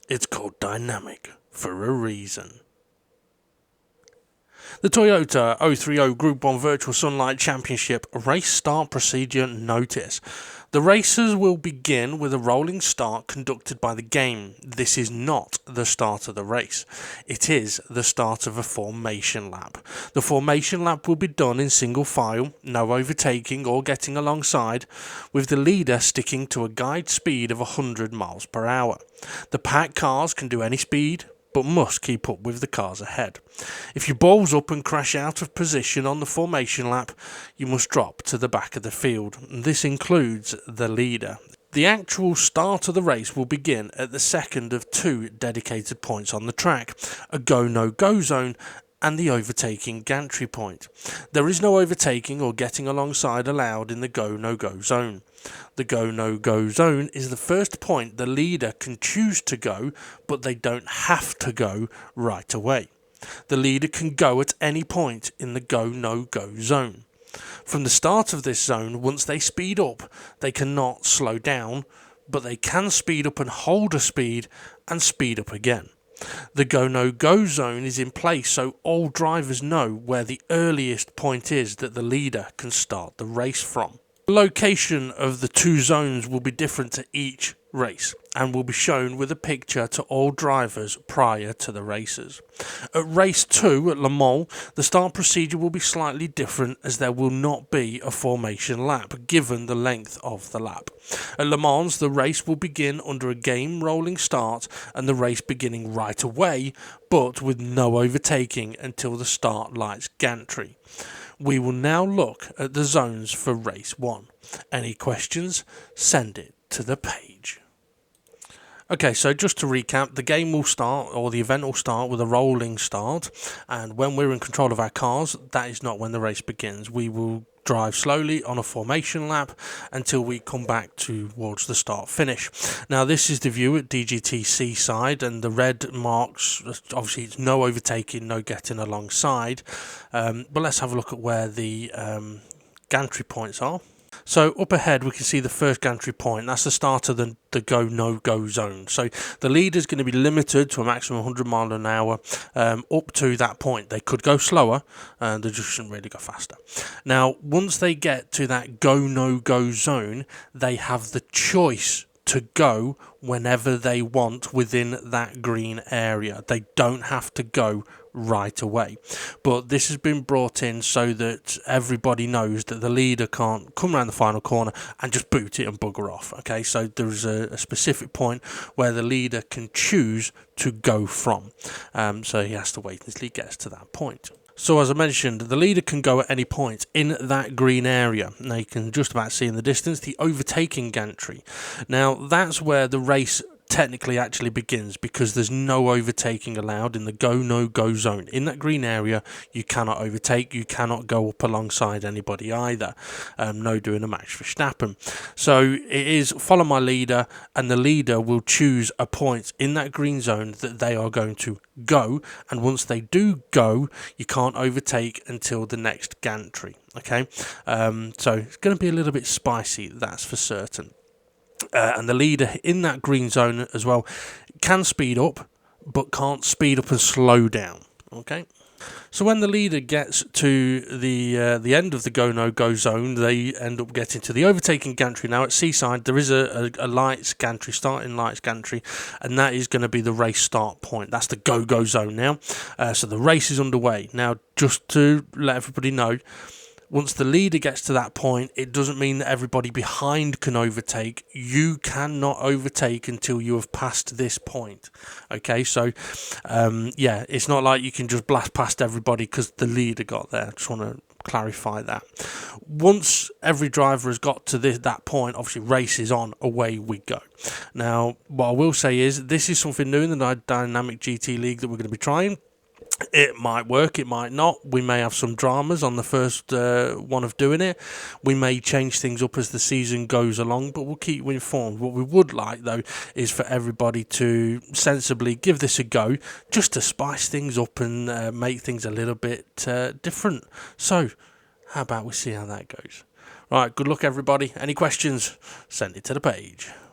It's called dynamic for a reason. The Toyota 030 Group 1 Virtual Sunlight Championship Race Start Procedure Notice. The races will begin with a rolling start conducted by the game. This is not the start of the race. It is the start of a formation lap. The formation lap will be done in single file, no overtaking or getting alongside, with the leader sticking to a guide speed of 100 miles per hour. The pack cars can do any speed, but must keep up with the cars ahead. If you balls up and crash out of position on the formation lap, you must drop to the back of the field. This includes the leader. The actual start of the race will begin at the second of two dedicated points on the track, a go-no-go zone and the overtaking gantry point. There is no overtaking or getting alongside allowed in the go-no-go zone. The go-no-go zone is the first point the leader can choose to go, but they don't have to go right away. The leader can go at any point in the go-no-go zone. From the start of this zone, once they speed up, they cannot slow down, but they can speed up and hold a speed and speed up again. The go-no-go zone is in place so all drivers know where the earliest point is that the leader can start the race from. The location of the two zones will be different to each race and will be shown with a picture to all drivers prior to the races. At race 2 at Le Mans, the start procedure will be slightly different as there will not be a formation lap given the length of the lap. At Le Mans, the race will begin under a game rolling start and the race beginning right away, but with no overtaking until the start lights gantry. We will now look at the zones for race 1. Any questions? Send it to the page. Okay, so just to recap, the game will start, or the event will start with a rolling start, and when we're in control of our cars, that is not when the race begins. We will drive slowly on a formation lap until we come back towards the start finish. Now this is the view at DGTC side, and the red marks, obviously it's no overtaking, no getting alongside, but let's have a look at where the gantry points are. So up ahead we can see the first gantry point. That's the start of the go-no-go zone. So the leader is going to be limited to a maximum 100 miles an hour up to that point. They could go slower, and they just shouldn't really go faster. Now once they get to that go-no-go zone, they have the choice to go whenever they want within that green area. They don't have to go right away, but this has been brought in so that everybody knows that the leader can't come around the final corner and just boot it and bugger off. Okay, so there's a specific point where the leader can choose to go from, so he has to wait until he gets to that point. So as I mentioned, the leader can go at any point in that green area. Now you can just about see in the distance the overtaking gantry. Now that's where the race technically actually begins, because there's no overtaking allowed in the go-no-go zone. In that green area, you cannot overtake, you cannot go up alongside anybody either. No doing a Max Verstappen. So it is follow my leader, and the leader will choose a point in that green zone that they are going to go, and once they do go, you can't overtake until the next gantry. Okay, so it's going to be a little bit spicy, that's for certain. And the leader in that green zone as well can speed up, but can't speed up and slow down. Okay, so when the leader gets to the end of the go-no-go zone, they end up getting to the overtaking gantry. Now at Seaside there is a lights gantry, starting lights gantry, and that is going to be the race start point. That's the go-go zone now. So the race is underway now. Just to let everybody know, once the leader gets to that point, it doesn't mean that everybody behind can overtake. You cannot overtake until you have passed this point. Okay, so yeah, it's not like you can just blast past everybody because the leader got there. I just want to clarify that. Once every driver has got to that point, obviously race is on, away we go. Now, what I will say is this is something new in the Dynamic GT League that we're going to be trying. It might work, it might not. We may have some dramas on the first one of doing it. We may change things up as the season goes along, but we'll keep you informed. What we would like, though, is for everybody to sensibly give this a go, just to spice things up and make things a little bit different. So, how about we see how that goes? Right, good luck, everybody. Any questions? Send it to the page.